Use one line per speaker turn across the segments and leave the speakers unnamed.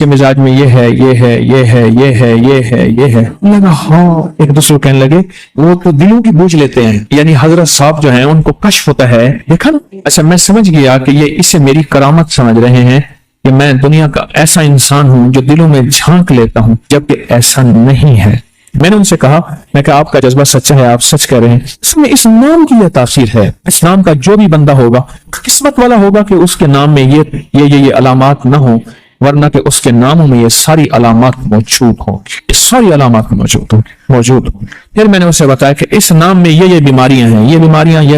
کہ مزاج میں یہ ہے، یہ ہے، یہ ہے، یہ ہے، یہ ہے، یہ ہے۔ لگا ہاں، ایک دوسرے کو کہنے لگے وہ تو دلوں کی بوجھ لیتے ہیں، یعنی حضرت صاحب جو ہیں ان کو کشف ہوتا ہے، دیکھا نا۔ اچھا میں سمجھ گیا کہ یہ اسے میری کرامت سمجھ رہے ہیں کہ میں دنیا کا ایسا انسان ہوں جو دلوں میں جھانک لیتا ہوں، جبکہ ایسا نہیں ہے۔ میں نے ان سے کہا، میں کہ آپ کا جذبہ سچا ہے، آپ سچ کہہ رہے ہیں، اس میں اس نام کی یہ تاثیر ہے۔ اس نام کا جو بھی بندہ ہوگا قسمت والا ہوگا کہ اس کے نام میں یہ علامات نہ ہوں، ورنہ کہ اس کے ناموں میں یہ ساری علامات موجود ہوں، یہ ساری علامات موجود ہوں۔ پھر میں نے اسے بتایا کہ اس نام میں یہ بیماریاں ہیں، یہ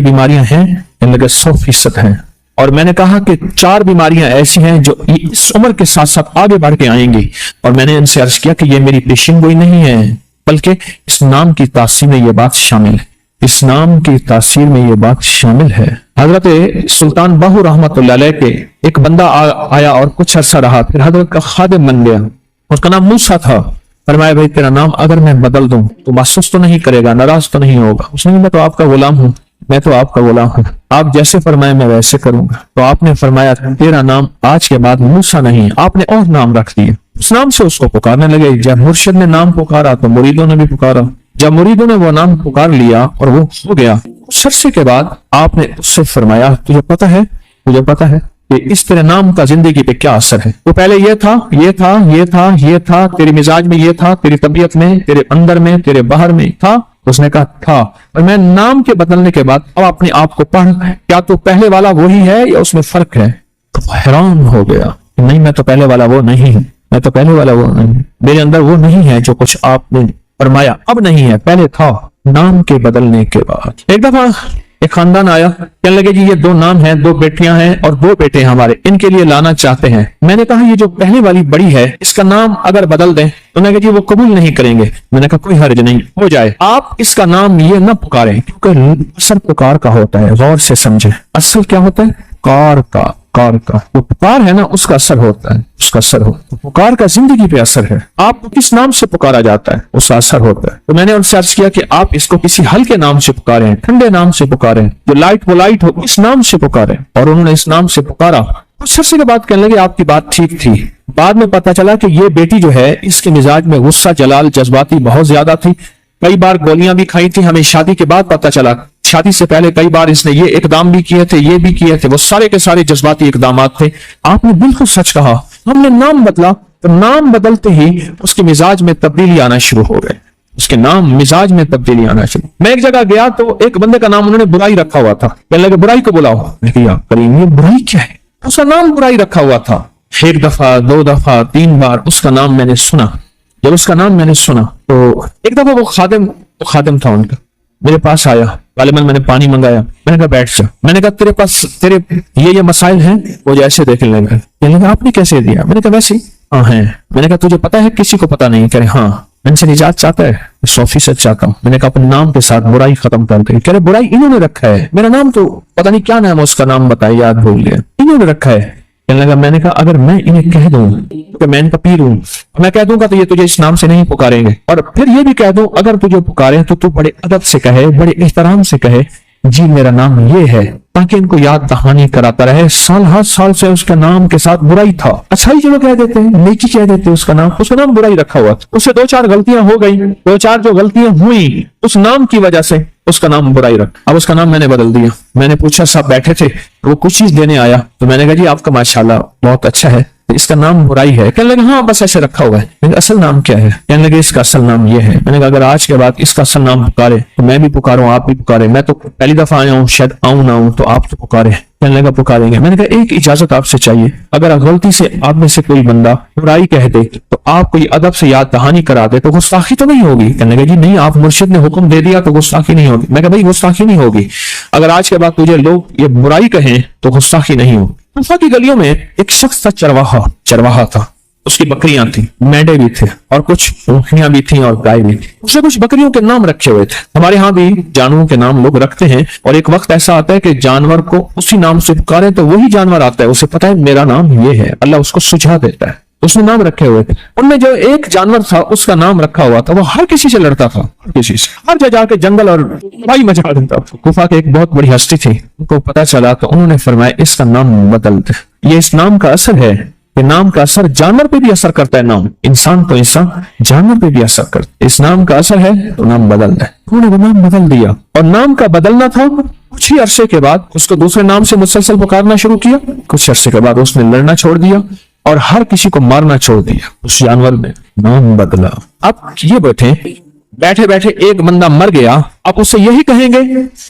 بیماریاں ہیں، ان لگے 100% ہیں۔ اور میں نے کہا کہ 4 بیماریاں ایسی ہیں جو اس عمر کے ساتھ ساتھ آگے بڑھ کے آئیں گی، اور میں نے ان سے عرض کیا کہ یہ میری پیشین گوئی نہیں ہے، بلکہ اس نام کی تاثیر میں یہ بات شامل ہے، اس نام کی تاثیر میں یہ بات شامل ہے۔ حضرت سلطان باہو رحمت اللہ علیہ کے ایک بندہ آیا اور کچھ عرصہ رہا، پھر حضرت کا خادم بن گیا، اس کا نام موسیٰ تھا۔ فرمایا بھائی تیرا نام اگر میں بدل دوں تو محسوس تو نہیں کرے گا، ناراض تو نہیں ہوگا؟ اس نے کہا میں تو آپ کا غلام ہوں، آپ جیسے فرمائے میں ویسے کروں گا۔ تو آپ نے فرمایا تیرا نام آج کے بعد موسیٰ نہیں، آپ نے اور نام رکھ دیا۔ اس نام سے اس کو پکارنے لگے۔ جب مرشد نے نام پکارا تو مریدوں نے بھی پکارا، جب مریدوں نے وہ نام پکار لیا اور وہ ہو گیا، اس عرصے کے بعد آپ نے اس سے فرمایا تجھے پتہ ہے کہ اس تیرے نام کا زندگی پہ کیا اثر ہے؟ تو پہلے یہ تھا، تیری مزاج میں یہ تھا، تیری طبیعت میں، تیرے اندر میں، تیرے باہر میں تھا۔ اس نے کہا تھا، اور میں نام کے بدلنے کے بعد اب اپنے آپ کو پڑھ، کیا تو پہلے والا وہی ہے یا اس میں فرق ہے؟ تو حیران ہو گیا، نہیں میں تو پہلے والا وہ نہیں ہوں، میرے اندر وہ نہیں ہے جو کچھ آپ نے فرمایا اب نہیں ہے، پہلے تھا۔ نام کے بدلنے کے بعد ایک دفعہ ایک خاندان آیا، کہنے لگے جی یہ 2 نام ہیں، 2 بیٹیاں ہیں اور 2 بیٹے ہمارے، ان کے لیے لانا چاہتے ہیں۔ میں نے کہا یہ جو پہلے والی بڑی ہے اس کا نام اگر بدل دیں، انہوں نے کہا جی وہ قبول نہیں کریں گے۔ میں نے کہا کوئی حرج نہیں، ہو جائے، آپ اس کا نام یہ نہ پکاریں، کیونکہ اصل پکار کا ہوتا ہے، غور سے سمجھیں، اصل کیا ہوتا ہے؟ کار کا وہ پکار ہے نا، اس کا اثر ہوتا ہے، پکار کا زندگی پہ اثر ہے، آپ کو کس نام سے پکارا جاتا ہے اس کا اثر ہوتا ہے۔ تو میں نے ان سے عرض کیا کہ آپ اس کو کسی ہلکے نام سے پکاریں، ٹھنڈے نام سے پکاریں، جو لائٹ ہو اس نام سے پکاریں، اور انہوں نے اس نام سے پکارا۔ کچھ عرصے کے بعد کہنے لگے آپ کی بات ٹھیک تھی۔ بعد میں پتا چلا کہ یہ بیٹی جو ہے اس کے مزاج میں غصہ، جلال، جذباتی بہت زیادہ تھی، کئی بار گولیاں بھی کھائی تھی، ہمیں شادی کے بعد پتا چلا، شادی سے پہلے کئی بار اس نے یہ اقدام بھی کیے تھے، یہ بھی کیے تھے، وہ سارے کے سارے جذباتی اقدامات تھے۔ آپ نے بالکل سچ کہا، ہم نے نام بدلا تو نام بدلتے ہی اس کے مزاج میں تبدیلی آنا شروع ہو گئے، میں ایک جگہ گیا تو ایک بندے کا نام انہوں نے برائی رکھا ہوا تھا، کہنے لگے برائی کو بلاؤ۔ میں کہا کریم یہ برائی کیا ہے؟ اس کا نام برائی رکھا ہوا تھا۔ 1 دفعہ 2 دفعہ 3 بار اس کا نام میں نے سنا۔ جب اس کا نام میں نے سنا تو ایک دفعہ وہ خادم تھا ان کا، میرے پاس آیا، غالباً میں نے پانی منگایا، میں نے کہا بیٹھ جا، میں نے کہا تیرے پاس یہ مسائل ہیں؟ وہ جیسے دیکھنے لگا، کہنے لگا آپ نے کیسے دیا؟ میں نے کہا ویسے ہاں ہیں۔ میں نے کہا تجھے پتا ہے کسی کو پتا نہیں؟ کہہ رہے ہاں۔ میں سے نجات چاہتا ہے؟ 100% چاہتا ہوں۔ میں نے کہا اپنے نام کے ساتھ برائی ختم کر دے۔ کہہ رہے برائی انہوں نے رکھا ہے، میرا نام تو پتہ نہیں کیا نام ہے اس کا، نام بتائے یاد بھول گیا، انہوں نے رکھا ہے۔ کہنے لگا میں نے کہا اگر میں انہیں کہہ دوں کہ میں ان کا پیر ہوں، میں کہہ دوں گا تو یہ تجھے اس نام سے نہیں پکاریں گے، اور پھر یہ بھی کہہ دوں اگر تجھے پکاریں تو بڑے ادب سے کہے، بڑے احترام سے کہے جی میرا نام یہ ہے، تاکہ ان کو یاد دہانی کراتا رہے۔ سال سے اس کا نام کے ساتھ برائی تھا، اچھائی چلو کہہ دیتے ہیں، نیکی کہہ دیتے ہیں، اس کا نام برائی رکھا ہوا، اس سے 2-4 غلطیاں ہو گئی، 2-4 جو غلطیاں ہوئی اس نام کی وجہ سے اس کا نام برائی رکھ۔ اب اس کا نام میں نے بدل دیا۔ میں نے پوچھا صاحب بیٹھے تھے، وہ کچھ چیز دینے آیا تو میں نے کہا جی آپ کا ماشاءاللہ بہت اچھا ہے، اس کا نام برائی ہے۔ کہنے لگے ہاں بس ایسے رکھا ہوا ہے۔ میں نے کہا اصل نام کیا ہے؟ کہنے لگے اس کا اصل نام یہ ہے۔ میں نے کہا اگر آج کے بعد اس کا اصل نام پکارے تو میں بھی پکاروں، آپ بھی پکارے، میں تو پہلی دفعہ آیا ہوں، شاید آؤں نہ آؤں، تو آپ تو پکارے۔ کہنے لگا پکاریں گے۔ میں نے کہا ایک اجازت آپ سے چاہیے، اگر غلطی سے آپ میں سے کوئی بندہ برائی کہہ دے تو آپ کوئی ادب سے یاد دہانی کرا دے تو گستاخی تو نہیں ہوگی؟ کہنے لگا جی نہیں، آپ مرشد نے حکم دے دیا تو گستاخی نہیں ہوگی۔ میں کہا بھائی گستاخی نہیں ہوگی، اگر آج کے بعد تجھے لوگ یہ برائی کہیں تو گستاخی نہیں ہوگی۔ کوفہ کی گلیوں میں ایک شخص تھا، چرواہا تھا، اس کی بکریاں تھیں، مینڈے بھی تھے اور کچھ اونٹنیاں بھی تھیں اور گائے بھی تھی۔ اس نے کچھ بکریوں کے نام رکھے ہوئے تھے۔ ہمارے ہاں بھی جانوروں کے نام لوگ رکھتے ہیں، اور ایک وقت ایسا آتا ہے کہ جانور کو اسی نام سے پکارے تو وہی جانور آتا ہے، اسے پتا ہے میرا نام یہ ہے، اللہ اس کو سجھا دیتا ہے۔ اس نے نام رکھے ہوئے تھے، ان میں جو ایک جانور تھا اس کا نام رکھا ہوا تھا، وہ ہر کسی سے لڑتا تھا، کسی سے ہر جگہ جا کے جنگل اور تباہی مچا دیتا تھا۔ کوفہ کے ایک بہت بڑی ہستی تھی، ان کو پتا چلا تو انہوں نے فرمایا اس کا نام بدل دے، یہ اس نام کا اثر ہے کہ نام کا اثر جانور پہ بھی اثر کرتا ہے. نام انسان تو انسان، جانور پہ بھی اثر کرتا ہے. اس نام کا اثر ہے تو نام بدلنا ہے. انہوں نے وہ نام بدل دیا، اور نام کا بدلنا تھا. کچھ ہی عرصے کے بعد اس کو دوسرے نام سے مسلسل پکارنا شروع کیا. کچھ عرصے کے بعد اس نے لڑنا چھوڑ دیا اور ہر کسی کو مارنا چھوڑ دیا. اس جانور نے نام بدلا. اب یہ بیٹھے بیٹھے ایک بندہ مر گیا، اب اسے یہی کہیں گے،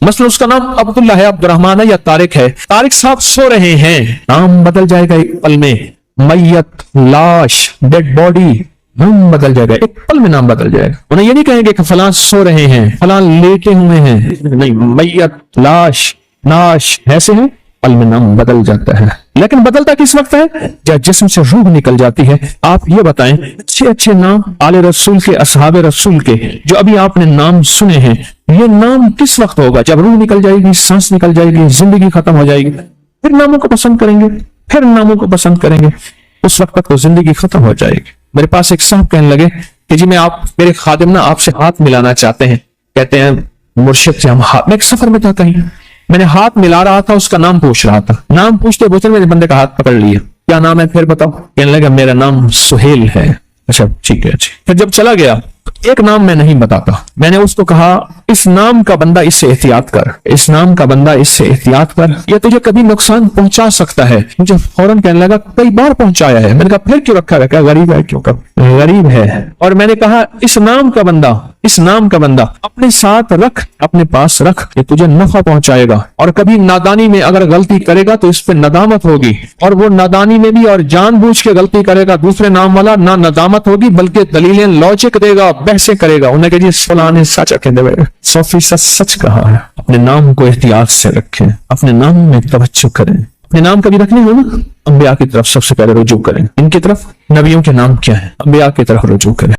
مثلا اس کا نام عبداللہ ہے، عبد الرحمن ہے یا طارق ہے، طارق صاحب سو رہے ہیں، نام بدل جائے گا ایک پل میں. میت، لاش، ڈیڈ باڈی، نام بدل جائے گا ایک پل میں. نام بدل جائے گا. انہیں یہ نہیں کہیں گے کہ فلاں سو رہے ہیں، فلاں لیٹے ہوئے ہیں، نہیں، میت، لاش، ناش ایسے ہیں، پل میں نام بدل جاتا ہے. لیکن بدلتا کس وقت ہے؟ جب جسم سے روح نکل جاتی ہے. آپ یہ بتائیں، اچھے اچھے نام آل رسول کے، اصحاب رسول کے، جو ابھی آپ نے نام سنے ہیں، یہ نام کس وقت ہوگا؟ جب روح نکل جائے گی، سانس نکل جائے گی، زندگی ختم ہو جائے گی، پھر ناموں کو پسند کریں گے، پھر ناموں کو پسند کریں گے. اس وقت تک تو زندگی ختم ہو جائے گی. میرے پاس ایک صاحب کہنے لگے کہ جی میرے خادم نا آپ سے ہاتھ ملانا چاہتے ہیں. کہتے ہیں مرشد سے ہم ہاتھ، میں ایک سفر میں تھا کہیں، میں نے ہاتھ ملا رہا تھا، اس کا نام پوچھ رہا تھا. نام پوچھتے میرے بندے کا ہاتھ پکڑ لیا. کیا نام ہے؟ پھر بتاؤ. کہنے لگا میرا نام سہیل ہے. اچھا ٹھیک ہے جی. پھر جب چلا گیا، ایک نام میں نہیں بتاتا. میں نے اس کو کہا اس نام کا بندہ اس سے احتیاط کر، اس نام کا بندہ اس سے احتیاط کر، یہ تجھے کبھی نقصان پہنچا سکتا ہے. مجھے فوراً کہنے لگا کئی بار پہنچایا ہے. میں نے کہا پھر کیوں رکھا ہے؟ کہ غریب ہے. کیوں کہ غریب ہے. اور میں نے کہا اس نام کا بندہ، اس نام کا بندہ اپنے ساتھ رکھ، اپنے پاس رکھ، یہ تجھے نفع پہنچائے گا. اور کبھی نادانی میں اگر غلطی کرے گا تو اس پہ ندامت ہوگی، اور وہ نادانی میں بھی اور جان بوجھ کے غلطی کرے گا دوسرے نام والا، نہ ندامت ہوگی بلکہ دلیلیں لاجک دے گا، بحثیں کرے گا. انہیں کہ جی فلاں نے سچ کہتے ہوئے 100% سچ کہا ہے. اپنے نام کو احتیاط سے رکھیں، اپنے نام میں توجہ کریں. اپنے نام کبھی رکھنے ہو نا، انبیاء کی طرف سب سے پہلے رجوع کریں. ان کی طرف نبیوں کے نام کیا ہے، انبیاء کی طرف رجوع کریں.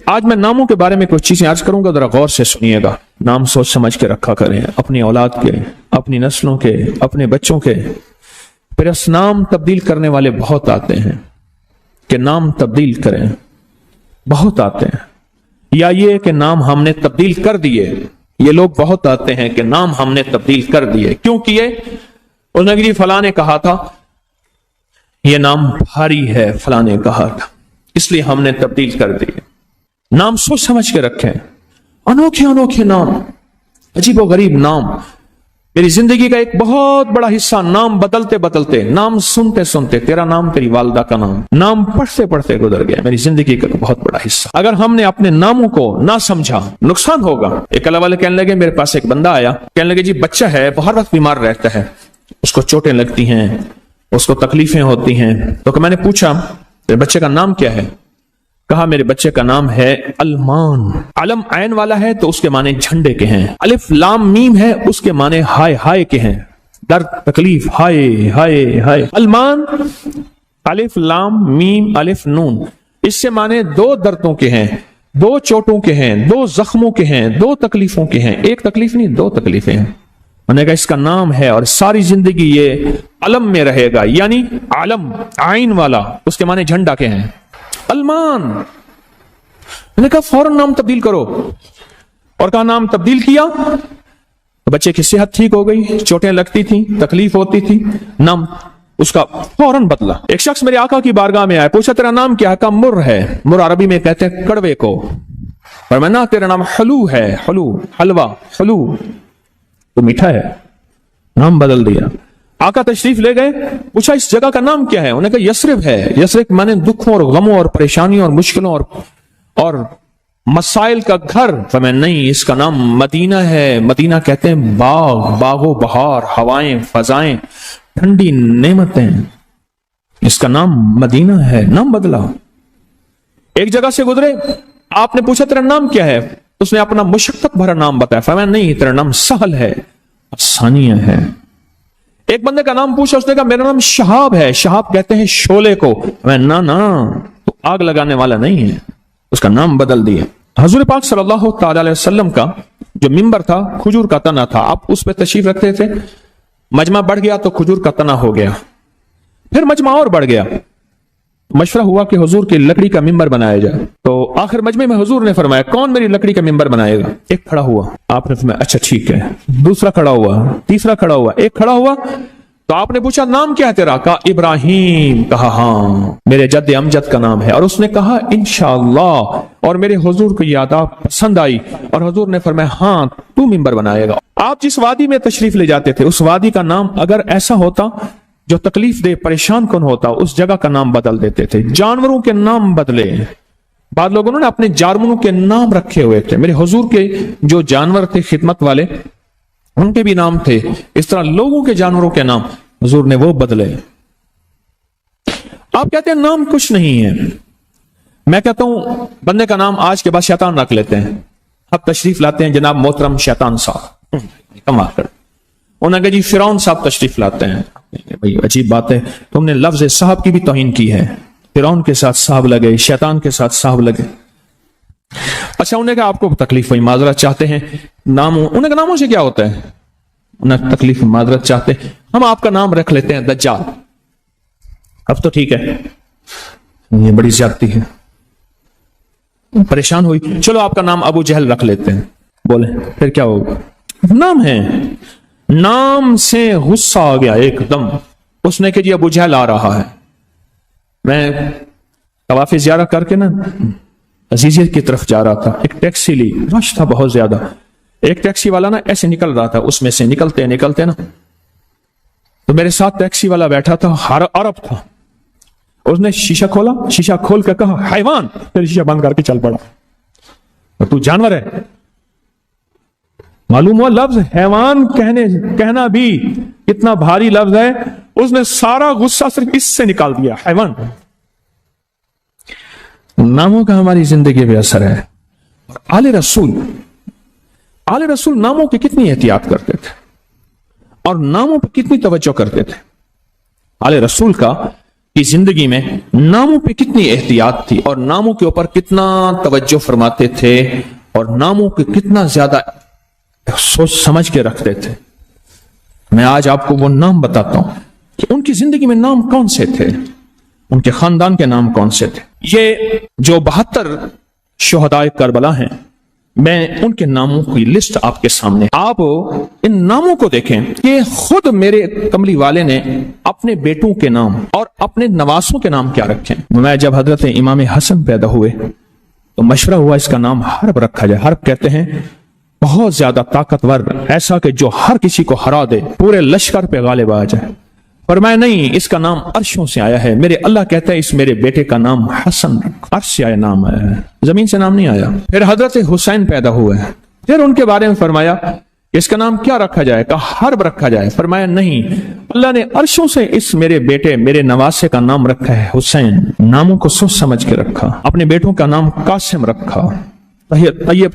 آج میں ناموں کے بارے میں کچھ چیزیں عرض کروں گا، ذرا غور سے سنیے گا. نام سوچ سمجھ کے رکھا کریں، اپنی اولاد کے، اپنی نسلوں کے، اپنے بچوں کے. پھر اس نام تبدیل کرنے والے بہت آتے ہیں کہ نام تبدیل کریں، بہت آتے ہیں. یا یہ کہ نام ہم نے تبدیل کر دیے، یہ لوگ بہت آتے ہیں کہ نام ہم نے تبدیل کر دیے. کیوں کیے؟ انہوں نے جی فلاں نے کہا تھا یہ نام بھاری ہے، فلاں نے کہا تھا، اس لیے ہم نے تبدیل کر دیے. نام سوچ سمجھ کے رکھیں. انوکھے انوکھے نام، عجیب و غریب نام. میری زندگی کا ایک بہت بڑا حصہ نام بدلتے بدلتے، نام سنتے سنتے، تیرا نام، تیری والدہ کا نام پڑھتے پڑھتے گزر گیا. میری زندگی کا بہت بڑا حصہ. اگر ہم نے اپنے ناموں کو نہ سمجھا، نقصان ہوگا. ایک اللہ والے کہنے لگے، میرے پاس ایک بندہ آیا، کہنے لگے جی بچہ ہے، ہر وقت بیمار رہتا ہے، اس کو چوٹیں لگتی ہیں، اس کو تکلیفیں ہوتی ہیں. تو میں نے پوچھا تیرے بچے کا نام کیا ہے؟ کہا میرے بچے کا نام ہے المان. علم عین والا ہے تو اس کے معنی جھنڈے کے ہیں. الف لام میم ہے، اس کے معنی ہائے ہائے کے ہیں، درد تکلیف، ہائے ہائے ہائے. المان، الف لام میم الف نون، اس سے معنی دو دردوں کے ہیں، دو چوٹوں کے ہیں، دو زخموں کے ہیں، دو تکلیفوں کے ہیں. ایک تکلیف نہیں، دو تکلیفیں ہیں. میں نے کہا اس کا نام ہے اور ساری زندگی یہ علم میں رہے گا. یعنی علم عین والا، اس کے معنی جھنڈا کے ہیں، المان. میں نے کہا فوراً نام تبدیل کرو. اور کہا نام تبدیل کیا تو بچے کی صحت ٹھیک ہو گئی، چوٹیں لگتی تھیں، تکلیف ہوتی تھی، نام اس کا فوراً بدلا. ایک شخص میرے آقا کی بارگاہ میں آیا، پوچھا تیرا نام کیا ہے؟ کہا مر ہے. مر عربی میں کہتے ہیں کڑوے کو. اور میں نہ تیرا نام حلو ہے، حلو، حلوہ، حلو تو میٹھا ہے. نام بدل دیا. آقا تشریف لے گئے، پوچھا اس جگہ کا نام کیا ہے؟ انہوں نے کہا یثرب ہے. یثرب مانے دکھوں اور غموں اور پریشانیوں اور مشکلوں اور مسائل کا گھر. فرمایا نہیں، اس کا نام مدینہ ہے. مدینہ کہتے ہیں باغ و بہار، ہوائیں، فضائیں، ٹھنڈی نعمتیں. اس کا نام مدینہ ہے. نام بدلا. ایک جگہ سے گزرے، آپ نے پوچھا تیرا نام کیا ہے؟ اس نے اپنا مشقت بھرا نام بتایا. فرمایا نہیں، تیرا نام سہل ہے، آسانیہ ہے. ایک بندے کا نام پوچھا، اس نے کہا میرا نام شہاب ہے. شہاب کہتے ہیں شعلے کو. میں نا تو آگ لگانے والا نہیں ہے. اس کا نام بدل دیا. حضور پاک صلی اللہ تعالی علیہ وسلم کا جو ممبر تھا کھجور کا تنا تھا، آپ اس پہ تشریف رکھتے تھے. مجمع بڑھ گیا تو کھجور کا تنا ہو گیا. پھر مجمع اور بڑھ گیا. مشورہ ہوا کہ حضور کی لکڑی کا ممبر بنایا جائے. تو آخر مجمع میں حضور نے فرمایا کون میری لکڑی کا ممبر بنائے گا؟ ایک کھڑا ہوا. آپ نے فرمایا اچھا ٹھیک ہے. دوسرا کھڑا ہوا، تیسرا کھڑا ہوا، ایک کھڑا ہوا. تو آپ نے پوچھا نام کیا ہے تیرا؟ کہا ابراہیم. کہا ہاں میرے جد امجد کا نام ہے. اور اس نے کہا انشاءاللہ. اور میرے حضور کو یہ آداب پسند آئی اور حضور نے فرمایا ہاں تو ممبر بنائے گا. آپ جس وادی میں تشریف لے جاتے تھے اس وادی کا نام اگر ایسا ہوتا جو تکلیف دے پریشان کن ہوتا اس جگہ کا نام بدل دیتے تھے. جانوروں کے نام بدلے. بعض لوگوں نے اپنے جانوروں کے نام رکھے ہوئے تھے. میرے حضور کے جو جانور تھے خدمت والے ان کے بھی نام تھے. اس طرح لوگوں کے جانوروں کے نام حضور نے وہ بدلے. آپ کہتے ہیں نام کچھ نہیں ہے. میں کہتا ہوں بندے کا نام آج کے بعد شیطان رکھ لیتے ہیں. اب تشریف لاتے ہیں جناب محترم شیطان صاحب. کما کر انہوں نے کہا جی فرعون صاحب تشریف لاتے ہیں. بھئی عجیب بات ہے تم نے لفظ صاحب کی بھی توہین کی ہے. فرعون کے ساتھ صاحب لگے, شیطان کے ساتھ صاحب لگے. اچھا انہوں نے کہا آپ کو تکلیف ہوئی, معذرت چاہتے ہیں. ناموں انہوں نے کہا ناموں سے کیا ہوتا ہے؟ انہیں تکلیف معذرت چاہتے ہیں, ہم آپ کا نام رکھ لیتے ہیں دجال. اب تو ٹھیک ہے, یہ بڑی زیادتی ہے. پریشان ہوئی, چلو آپ کا نام ابو جہل رکھ لیتے ہیں. بولے پھر کیا ہوگا؟ نام ہے. نام سے غصہ آ گیا ایک دم. اس نے کہ جی ابو جہل آ رہا ہے. میں طواف زیارہ کر کے نا عزیزیت کی طرف جا رہا تھا. ایک ٹیکسی لی, رش تھا بہت زیادہ. ایک ٹیکسی والا نا ایسے نکل رہا تھا, اس میں سے نکلتے نا تو میرے ساتھ ٹیکسی والا بیٹھا تھا, عرب تھا. اس نے شیشہ کھولا, شیشہ کھول کے کہا حیوان, پھر شیشہ بند کر کے چل پڑا. اور تو جانور ہے. معلوم ہوا لفظ حیوان کہنا بھی کتنا بھاری لفظ ہے. اس نے سارا غصہ صرف اس سے نکال دیا, حیوان. ناموں کا ہماری زندگی پہ اثر ہے. آل رسول ناموں کی کتنی احتیاط کرتے تھے اور ناموں پہ کتنی توجہ کرتے تھے. آل رسول کی زندگی میں ناموں پہ کتنی احتیاط تھی اور ناموں کے اوپر کتنا توجہ فرماتے تھے اور ناموں کے کتنا زیادہ سوچ سمجھ کے رکھتے تھے. میں آج آپ کو وہ نام بتاتا ہوں کہ ان کی زندگی میں نام کون سے تھے, ان کے خاندان کے نام کون سے تھے. یہ جو 72 شہدائے کربلا ہیں, میں ان کے ناموں کی لسٹ آپ کے سامنے. آپ ان ناموں کو دیکھیں کہ خود میرے کملی والے نے اپنے بیٹوں کے نام اور اپنے نواسوں کے نام کیا رکھیں. میں جب حضرت امام حسن پیدا ہوئے تو مشورہ ہوا اس کا نام حرب رکھا جائے. حرب کہتے ہیں بہت زیادہ طاقتور, ایسا کہ جو ہر کسی کو ہرا دے, پورے لشکر پہ غالب آ جائے. فرمایا نہیں, اس کا نام عرشوں سے آیا ہے. میرے اللہ کہتا ہے اس میرے بیٹے کا نام حسن, عرش سے آیا نام آیا ہے, زمین سے نام نہیں آیا. پھر حضرت حسین پیدا ہوئے, پھر ان کے بارے میں فرمایا اس کا نام کیا رکھا جائے؟ کہا حرب رکھا جائے. فرمایا نہیں, اللہ نے عرشوں سے اس میرے بیٹے میرے نواسے کا نام رکھا ہے حسین. ناموں کو سوچ سمجھ کے رکھا. اپنے بیٹوں کا نام قاسم رکھا, طیب